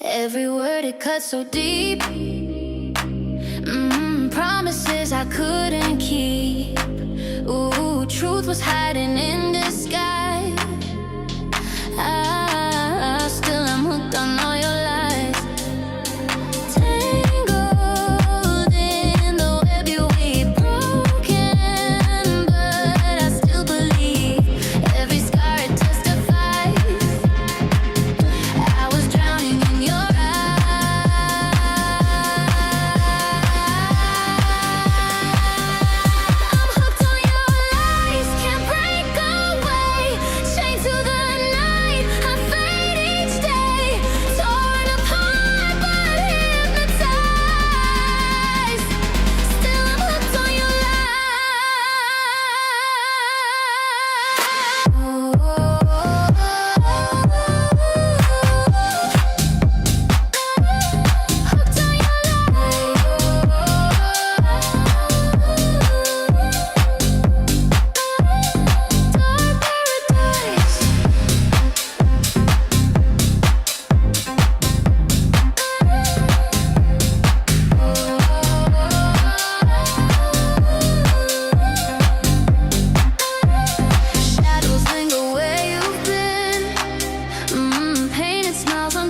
Every word it cut so deep. Promises I couldn't keep. Ooh, truth was hiding in disguise. Still I'm hooked on all your lies. Tangled in the web you weave, broken, but I still believe. Every scar it testifies. I was drowning in your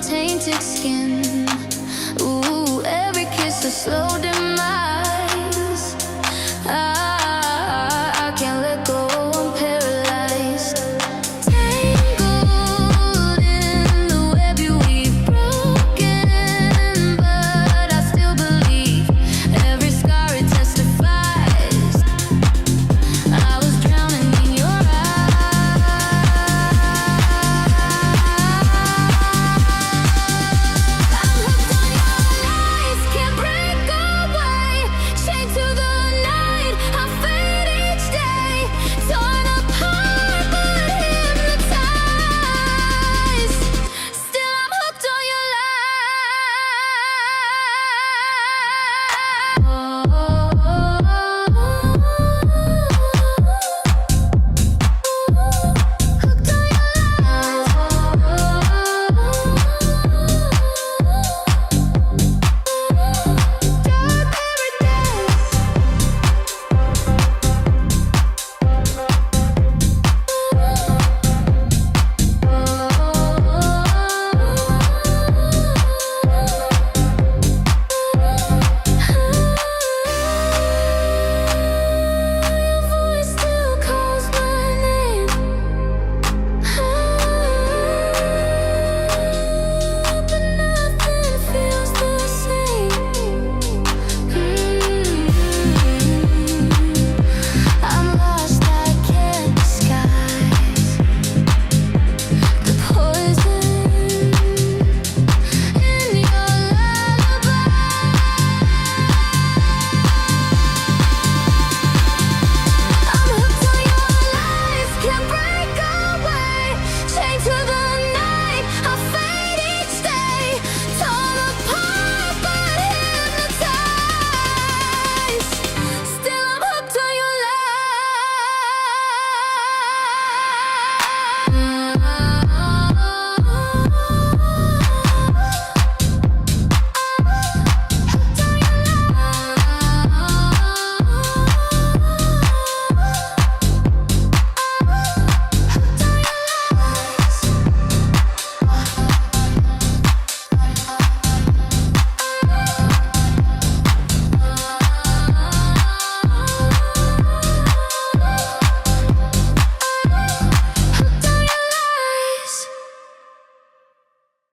tainted skin.